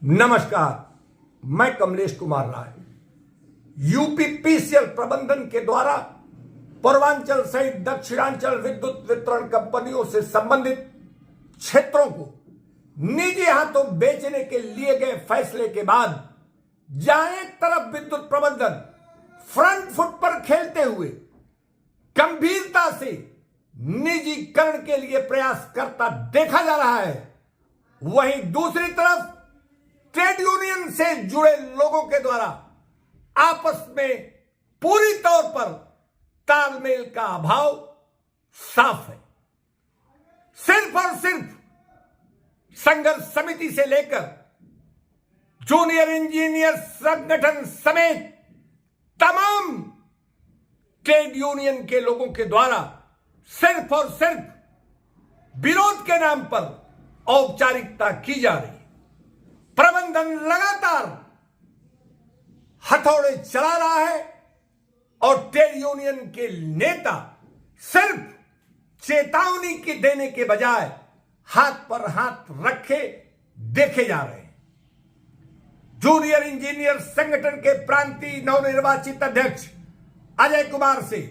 नमस्कार, मैं कमलेश कुमार राय। यूपीपीसीएल प्रबंधन के द्वारा पूर्वांचल सहित दक्षिणांचल विद्युत वितरण कंपनियों से संबंधित क्षेत्रों को निजी हाथों बेचने के लिए गए फैसले के बाद जहां एक तरफ विद्युत प्रबंधन फ्रंट फुट पर खेलते हुए गंभीरता से निजीकरण के लिए प्रयास करता देखा जा रहा है, वहीं दूसरी तरफ ट्रेड यूनियन से जुड़े लोगों के द्वारा आपस में पूरी तौर पर तालमेल का अभाव साफ है। सिर्फ और सिर्फ संघर्ष समिति से लेकर जूनियर इंजीनियर संगठन समेत तमाम ट्रेड यूनियन के लोगों के द्वारा सिर्फ और सिर्फ विरोध के नाम पर औपचारिकता की जा रही है। प्रबंधन लगातार हथौड़े चला रहा है और ट्रेड यूनियन के नेता सिर्फ चेतावनी के देने के बजाय हाथ पर हाथ रखे देखे जा रहे हैं। जूनियर इंजीनियर संगठन के प्रांतीय नवनिर्वाचित अध्यक्ष अजय कुमार से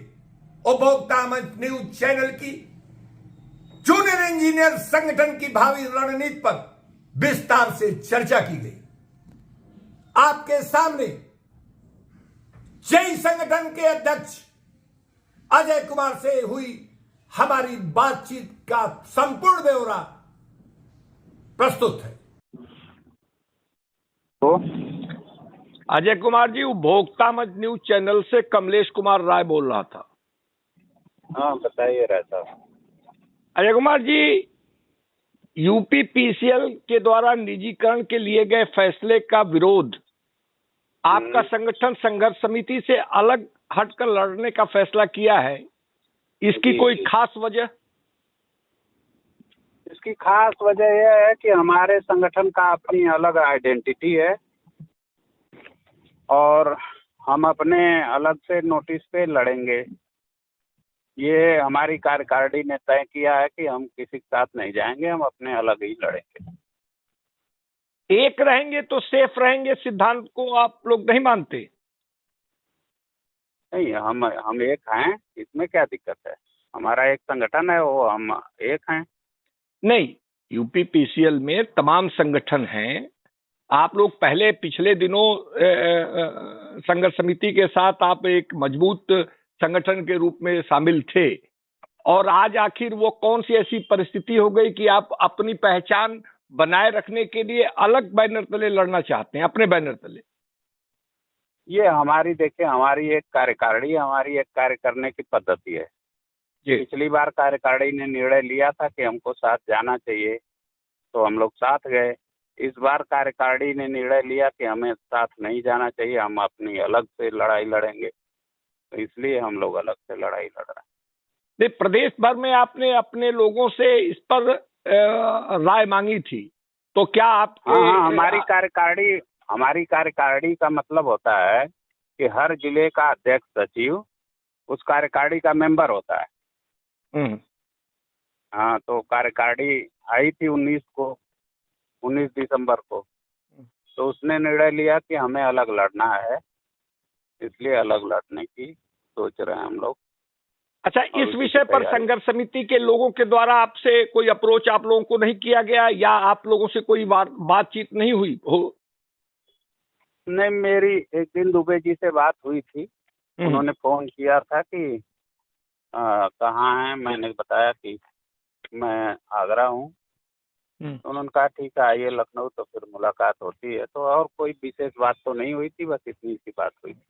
उपभोक्ता मंच न्यूज चैनल की जूनियर इंजीनियर संगठन की भावी रणनीति पर विस्तार से चर्चा की गई। आपके सामने जेई संगठन के अध्यक्ष अजय कुमार से हुई हमारी बातचीत का संपूर्ण ब्यौरा प्रस्तुत है। तो अजय कुमार जी, उपभोक्ता मंच न्यूज चैनल से कमलेश कुमार राय बोल रहा था। हाँ, बताइए राय साहब। अजय कुमार जी, यूपीपीसीएल के द्वारा निजीकरण के लिए गए फैसले का विरोध आपका संगठन संघर्ष समिति से अलग हटकर लड़ने का फैसला किया है, इसकी कोई खास वजह? इसकी खास वजह यह है कि हमारे संगठन का अपनी अलग आइडेंटिटी है और हम अपने अलग से नोटिस पे लड़ेंगे। ये हमारी कार्यकारिणी ने तय किया है कि हम किसी के साथ नहीं जाएंगे, हम अपने अलग ही लड़ेंगे। एक रहेंगे तो सेफ रहेंगे सिद्धांत को आप लोग नहीं मानते? नहीं, हम एक हैं, इसमें क्या दिक्कत है? हमारा एक संगठन है, वो हम एक हैं। नहीं, यूपीपीसीएल में तमाम संगठन हैं। आप लोग पहले पिछले दिनों संघर्ष समिति के साथ आप एक मजबूत संगठन के रूप में शामिल थे, और आज आखिर वो कौन सी ऐसी परिस्थिति हो गई कि आप अपनी पहचान बनाए रखने के लिए अलग बैनर तले लड़ना चाहते हैं, अपने बैनर तले? ये हमारी देखिए, हमारी एक कार्यकारिणी, हमारी एक कार्य करने की पद्धति है। पिछली बार कार्यकारिणी ने निर्णय लिया था कि हमको साथ जाना चाहिए, तो हम लोग साथ गए। इस बार कार्यकारिणी ने निर्णय लिया कि हमें साथ नहीं जाना चाहिए, हम अपनी अलग से लड़ाई लड़ेंगे, तो इसलिए हम लोग अलग से लड़ाई लड़ रहे हैं। नहीं, प्रदेश भर में आपने अपने लोगों से इस पर राय मांगी थी, तो क्या आपके? हाँ, हमारी कार्यकारिणी का मतलब होता है कि हर जिले का अध्यक्ष सचिव उस कार्यकारिणी का मेंबर होता है। हाँ, तो कार्यकारिणी आई थी 19 दिसंबर को, तो उसने निर्णय लिया कि हमें अलग लड़ना है, इसलिए अलग लड़ने की सोच रहे हैं हम लोग। अच्छा, इस विषय पर संघर्ष समिति के लोगों के द्वारा आपसे कोई अप्रोच आप लोगों को नहीं किया गया, या आप लोगों से कोई बातचीत नहीं हुई हो? नहीं, मेरी एक दिन दुबे जी से बात हुई थी। उन्होंने फोन किया था कि कहाँ हैं। मैंने बताया कि मैं आगरा हूँ। तो उन्होंने कहा ठीक है, आइए लखनऊ, तो फिर मुलाकात होती है। तो और कोई विशेष बात तो नहीं हुई थी, बस इतनी सी बात हुई थी।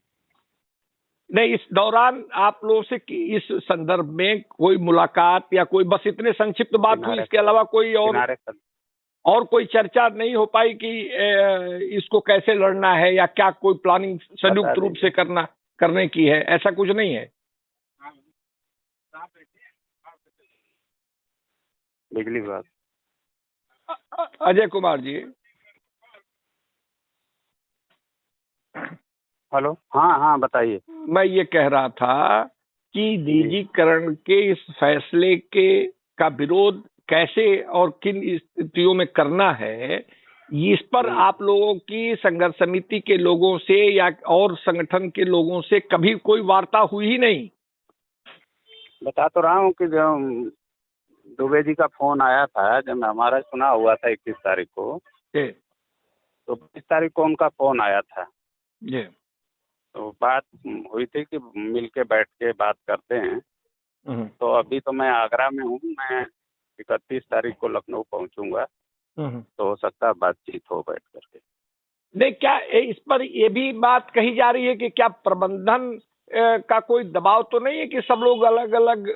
नहीं, इस दौरान आप लोगों से इस संदर्भ में कोई मुलाकात या कोई बस इतने संक्षिप्त बात हुई, इसके अलावा कोई और कोई चर्चा नहीं हो पाई कि इसको कैसे लड़ना है या क्या कोई प्लानिंग संयुक्त रूप से करने की है? ऐसा कुछ नहीं है? बिजली विभाग। अजय कुमार जी, हेलो। हाँ, बताइए। मैं ये कह रहा था कि निजीकरण के इस फैसले का विरोध कैसे और किन स्थितियों में करना है, इस पर आप लोगों की संघर्ष समिति के लोगों से या और संगठन के लोगों से कभी कोई वार्ता हुई ही नहीं? बता तो रहा हूँ कि जब दुबे जी का फोन आया था, जब हमारा चुनाव हुआ था 21 तारीख को, जी तो 20 तारीख को उनका फोन आया था। जी। तो बात हुई थी कि मिल के बैठ के बात करते हैं। तो अभी तो मैं आगरा में हूँ, मैं 31 तारीख को लखनऊ पहुँचूंगा, तो हो सकता है बातचीत हो बैठ करके। नहीं, क्या इस पर ये भी बात कही जा रही है कि क्या प्रबंधन का कोई दबाव तो नहीं है कि सब लोग अलग अलग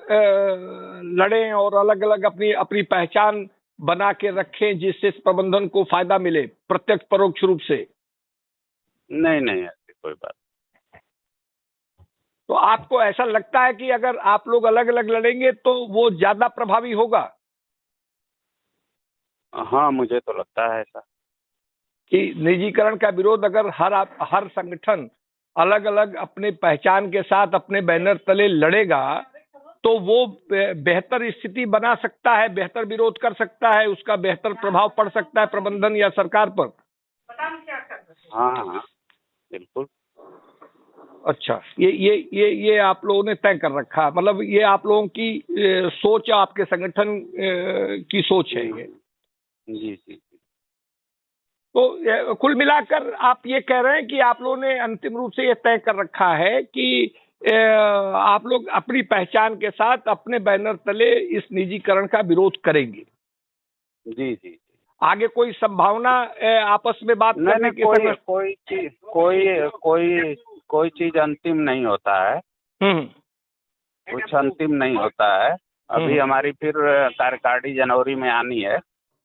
लड़ें और अलग अलग अपनी अपनी पहचान बना के रखें जिससे इस प्रबंधन को फायदा मिले प्रत्यक्ष परोक्ष रूप से? नहीं नहीं, ऐसी कोई बात। तो आपको ऐसा लगता है कि अगर आप लोग अलग अलग लड़ेंगे तो वो ज्यादा प्रभावी होगा? हाँ, मुझे तो लगता है ऐसा। कि निजीकरण का विरोध अगर हर संगठन अलग अलग अपने पहचान के साथ अपने बैनर तले लड़ेगा तो वो बेहतर स्थिति बना सकता है, बेहतर विरोध कर सकता है, उसका बेहतर प्रभाव पड़ सकता है प्रबंधन या सरकार पर। हाँ हाँ, बिल्कुल। अच्छा, ये आप लोगों ने तय कर रखा, मतलब ये आप लोगों की सोच, आपके संगठन की सोच है ये? जी जी। तो कुल मिलाकर आप ये कह रहे हैं कि आप लोगों ने अंतिम रूप से ये तय कर रखा है कि आप लोग अपनी पहचान के साथ अपने बैनर तले इस निजीकरण का विरोध करेंगे? जी जी। आगे कोई संभावना आपस में बात करने की? कोई चीज अंतिम नहीं होता है, कुछ अंतिम नहीं होता है। अभी हमारी फिर कार्यकारिणी जनवरी में आनी है,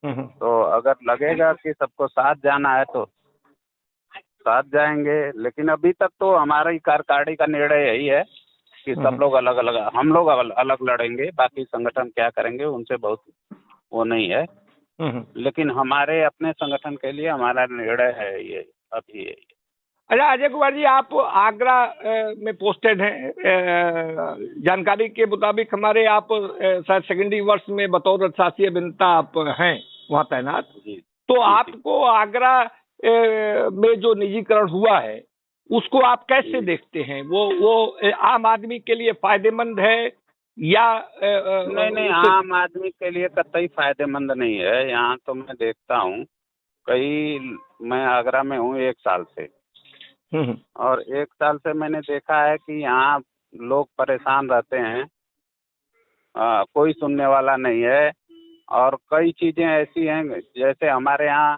तो अगर लगेगा कि सबको साथ जाना है तो साथ जाएंगे। लेकिन अभी तक तो हमारी कार्यकारिणी का निर्णय यही है कि सब लोग अलग अलग, हम लोग अलग लड़ेंगे, बाकी संगठन क्या करेंगे उनसे बहुत वो नहीं है। लेकिन हमारे अपने संगठन के लिए हमारा निर्णय है ये अभी। अच्छा अजय कुमार जी, आप आगरा में पोस्टेड हैं, जानकारी के मुताबिक हमारे, आप शायद सेकेंडरी वर्ष में बतौर अर्थशास्त्री अभियंता आप हैं वहाँ तैनात। तो आपको आगरा में जो निजीकरण हुआ है उसको आप कैसे देखते हैं? वो आम आदमी के लिए फायदेमंद है या नहीं, आम आदमी के लिए कतई फायदेमंद नहीं है। यहाँ तो मैं देखता हूँ, मैं आगरा में हूँ 1 साल से, और 1 साल से मैंने देखा है कि यहाँ लोग परेशान रहते हैं, कोई सुनने वाला नहीं है। और कई चीजें ऐसी हैं, जैसे हमारे यहाँ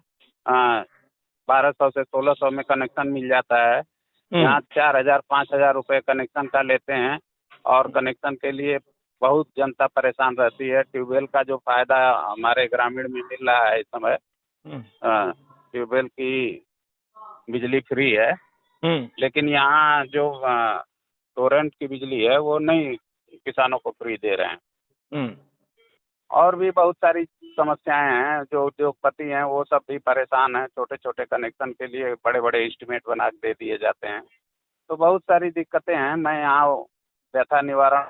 1200 से 1600 में कनेक्शन मिल जाता है, यहाँ 4000 5000 रुपये कनेक्शन का लेते हैं, और कनेक्शन के लिए बहुत जनता परेशान रहती है। ट्यूबवेल का जो फायदा हमारे ग्रामीण में मिल रहा है इस समय, ट्यूबवेल की बिजली फ्री है, लेकिन यहाँ जो टोरेंट की बिजली है वो नहीं किसानों को फ्री दे रहे हैं। और भी बहुत सारी समस्याएं हैं। जो उद्योगपति हैं वो सब भी परेशान हैं, छोटे छोटे कनेक्शन के लिए बड़े बड़े एस्टीमेट बना के दे दिए जाते हैं। तो बहुत सारी दिक्कतें हैं। मैं यहाँ व्यथा निवारण।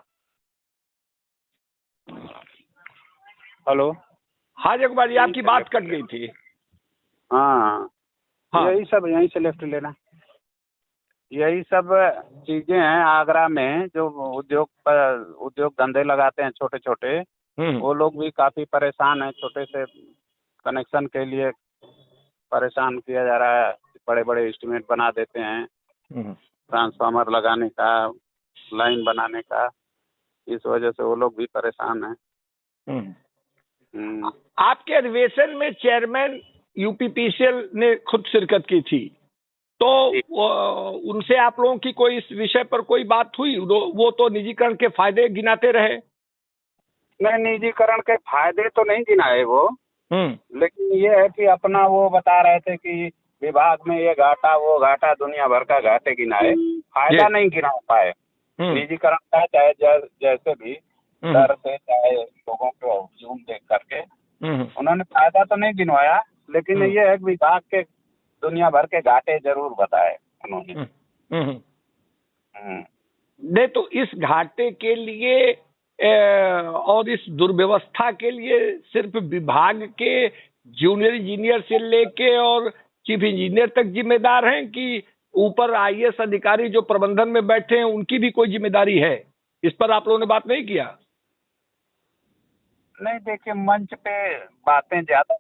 हेलो। हाँ जय कुमार जी, आपकी बात कट गई थी। हाँ, यही सब, यहीं से लेफ्ट लेना। यही सब चीजें हैं आगरा में, जो उद्योग धंधे लगाते हैं छोटे छोटे, वो लोग भी काफी परेशान हैं। छोटे से कनेक्शन के लिए परेशान किया जा रहा है, बड़े बड़े एस्टीमेट बना देते हैं ट्रांसफार्मर लगाने का, लाइन बनाने का। इस वजह से वो लोग भी परेशान हैं। आपके अधिवेशन में चेयरमैन यूपीपीसीएल ने खुद शिरकत की थी, तो उनसे आप लोगों की कोई इस विषय पर कोई बात हुई? वो तो निजीकरण के फायदे गिनाते रहे। नहीं, निजीकरण के फायदे तो नहीं गिनाए वो, लेकिन ये है कि अपना वो बता रहे थे कि विभाग में ये घाटा वो घाटा, दुनिया भर का घाटे गिनाए, फायदा नहीं गिना पाए। निजीकरण का चाहे जैसे भी डर से, चाहे लोगों को जूम देख करके उन्होंने फायदा तो नहीं गिनवाया, लेकिन ये है कि विभाग के दुनिया भर के घाटे जरूर बताए उन्होंने। नहीं तो इस घाटे के लिए और इस दुर्व्यवस्था के लिए सिर्फ विभाग के जूनियर इंजीनियर से लेके और चीफ इंजीनियर तक जिम्मेदार हैं, कि ऊपर आईएएस अधिकारी जो प्रबंधन में बैठे हैं उनकी भी कोई जिम्मेदारी है? इस पर आप लोगों ने बात नहीं किया? नहीं, देखिए मंच पे बातें ज्यादा,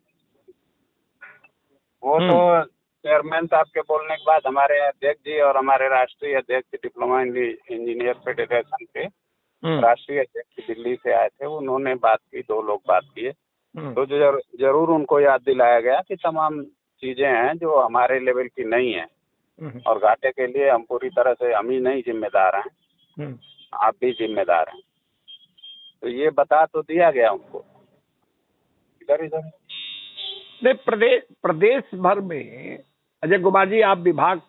वो तो चेयरमैन साहब के बोलने के बाद हमारे अध्यक्ष जी और हमारे राष्ट्रीय अध्यक्ष डिप्लोमा इंजीनियर फेडरेशन के राष्ट्रीय अध्यक्ष दिल्ली से आए थे, उन्होंने बात की, 2 लोग बात किए। तो जरूर उनको याद दिलाया गया कि तमाम चीजें हैं जो हमारे लेवल की नहीं है, और घाटे के लिए हम पूरी तरह से हम ही नहीं जिम्मेदार हैं, आप भी जिम्मेदार हैं। तो ये बता तो दिया गया उनको। इधर नहीं, प्रदेश भर में अजय कुमार जी, आप विभाग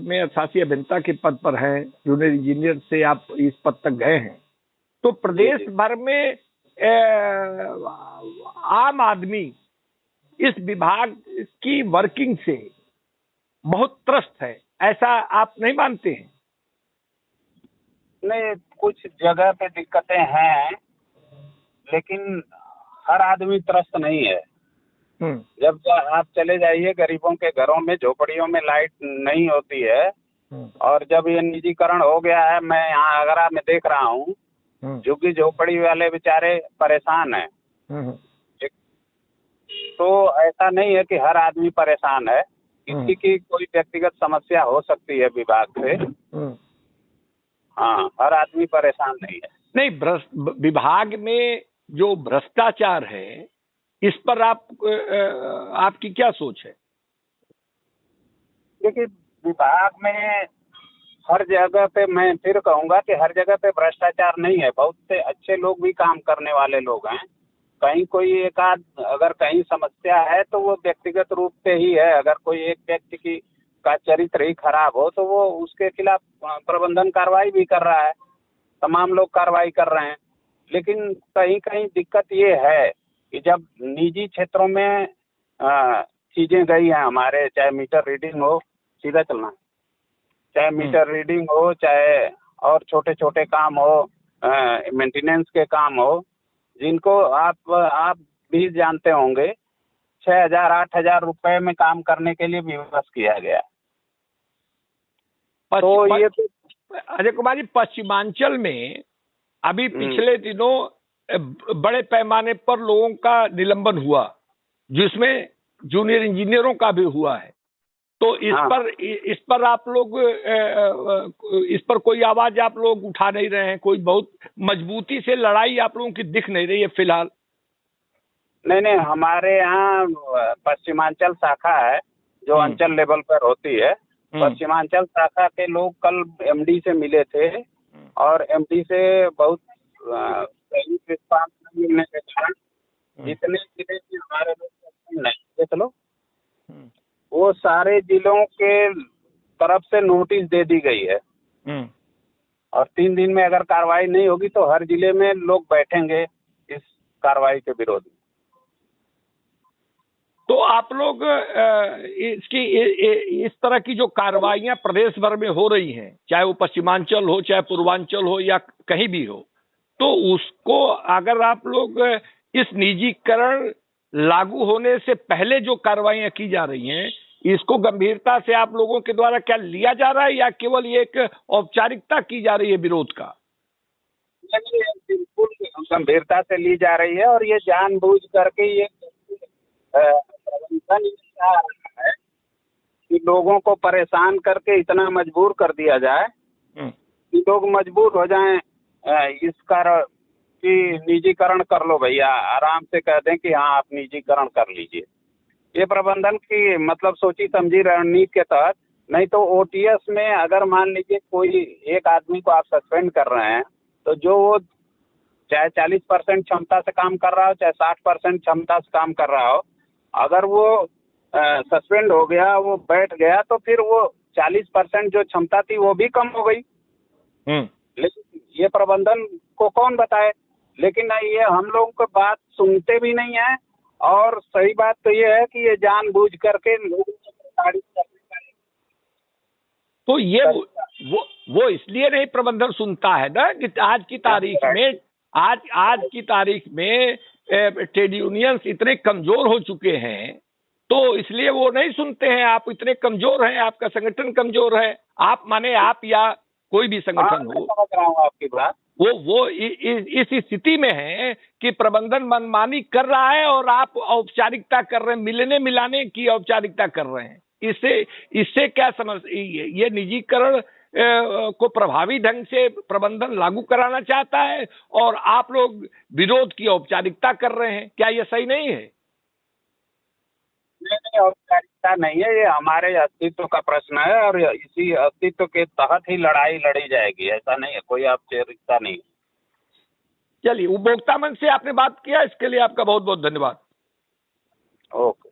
में शासी अभियंता के पद पर हैं, जूनियर इंजीनियर से आप इस पद तक गए हैं, तो प्रदेश भर में आम आदमी इस विभाग की वर्किंग से बहुत त्रस्त है, ऐसा आप नहीं मानते हैं? नहीं, कुछ जगह पे दिक्कतें हैं, लेकिन हर आदमी त्रस्त नहीं है। जब आप चले जाइए गरीबों के घरों में, झोपड़ियों में लाइट नहीं होती है, और जब ये निजीकरण हो गया है, मैं यहाँ आगरा में देख रहा हूँ, झुग्गी झोपड़ी वाले बेचारे परेशान हैं। तो ऐसा नहीं है कि हर आदमी परेशान है, किसी की कोई व्यक्तिगत समस्या हो सकती है विभाग से। हाँ, हर आदमी परेशान नहीं है। नहीं, विभाग में जो भ्रष्टाचार है, इस पर आपकी क्या सोच है? देखिए, विभाग में हर जगह पे, मैं फिर कहूंगा कि हर जगह पे भ्रष्टाचार नहीं है, बहुत से अच्छे लोग भी काम करने वाले लोग हैं। कहीं कोई एक आध अगर कहीं समस्या है तो वो व्यक्तिगत रूप से ही है, अगर कोई एक व्यक्ति का चरित्र ही खराब हो तो वो उसके खिलाफ प्रबंधन कार्रवाई भी कर रहा है, तमाम लोग कार्रवाई कर रहे हैं। लेकिन कहीं कहीं दिक्कत ये है कि जब निजी क्षेत्रों में चीजें गई हैं हमारे, चाहे मीटर रीडिंग हो, सीधा चलना, चाहे मीटर रीडिंग हो, चाहे और छोटे छोटे काम हो, मेंटेनेंस के काम हो, जिनको आप भी जानते होंगे, 6,000-8,000 रुपए में काम करने के लिए विवश किया गया। तो ये अजय कुमार जी, पश्चिमांचल में अभी पिछले दिनों बड़े पैमाने पर लोगों का निलंबन हुआ, जिसमें जूनियर इंजीनियरों का भी हुआ है। तो इस पर आप लोग इस पर कोई आवाज आप लोग उठा नहीं रहे हैं? कोई बहुत मजबूती से लड़ाई आप लोगों की दिख नहीं रही है फिलहाल? नहीं, हमारे यहाँ पश्चिमांचल शाखा है जो अंचल लेवल पर होती है। पश्चिमांचल शाखा के लोग कल एमडी से मिले थे, और एमडी से बहुत सही रिस्पांस नहीं मिलने के कारण जितने जिले में हमारे लोग नहीं, चलो वो सारे जिलों के तरफ से नोटिस दे दी गई है, और 3 दिन में अगर कार्रवाई नहीं होगी तो हर जिले में लोग बैठेंगे इस कार्रवाई के विरोध में। तो आप लोग इसकी इस तरह की जो कार्रवाइयां प्रदेश भर में हो रही हैं, चाहे वो पश्चिमांचल हो, चाहे पूर्वांचल हो, या कहीं भी हो, तो उसको अगर आप लोग इस निजीकरण लागू होने से पहले जो कार्रवाइयां की जा रही हैं, इसको गंभीरता से आप लोगों के द्वारा क्या लिया जा रहा है, या केवल ये एक औपचारिकता की जा रही है विरोध का? बिल्कुल गंभीरता से ली जा रही है, और ये जानबूझ करके ये प्रबंधन है कि लोगों को परेशान करके इतना मजबूर कर दिया जाए कि लोग मजबूर हो जाएं इस कारण कि निजीकरण कर लो भैया, आराम से कह दें कि हाँ आप निजीकरण कर लीजिए। ये प्रबंधन की मतलब सोची समझी रणनीति के तहत। नहीं तो ओटीएस में अगर मान लीजिए कोई एक आदमी को आप सस्पेंड कर रहे हैं, तो जो वो चाहे 40% क्षमता से काम कर रहा हो, चाहे 60% क्षमता से काम कर रहा हो, अगर वो सस्पेंड हो गया, वो बैठ गया, तो फिर वो 40% जो क्षमता थी वो भी कम हो गई। लेकिन ये प्रबंधन को कौन बताए? लेकिन ये हम लोगों को बात सुनते भी नहीं है, और सही बात तो ये है कि ये जानबूझ करके लोगों को तो ये वो इसलिए नहीं प्रबंधन सुनता है ना कि आज की तारीख में ट्रेड यूनियंस इतने कमजोर हो चुके हैं, तो इसलिए वो नहीं सुनते हैं। आप इतने कमजोर हैं, आपका संगठन कमजोर है, आप माने आप या कोई भी संगठन मैं हो, समझ रहा हूँ आपकी बात। वो इस स्थिति में है कि प्रबंधन मनमानी कर रहा है और आप औपचारिकता कर रहे हैं, मिलने मिलाने की औपचारिकता कर रहे हैं। इससे क्या समझ, ये निजीकरण को प्रभावी ढंग से प्रबंधन लागू कराना चाहता है और आप लोग विरोध की औपचारिकता कर रहे हैं। क्या ये सही नहीं है? नहीं, औपचारिकता नहीं है, ये हमारे अस्तित्व का प्रश्न है और इसी अस्तित्व के तहत ही लड़ाई लड़ी जाएगी। ऐसा नहीं है, कोई औपचारिकता नहीं। चलिए, उपभोक्ता मंच से आपने बात किया, इसके लिए आपका बहुत बहुत धन्यवाद। ओके।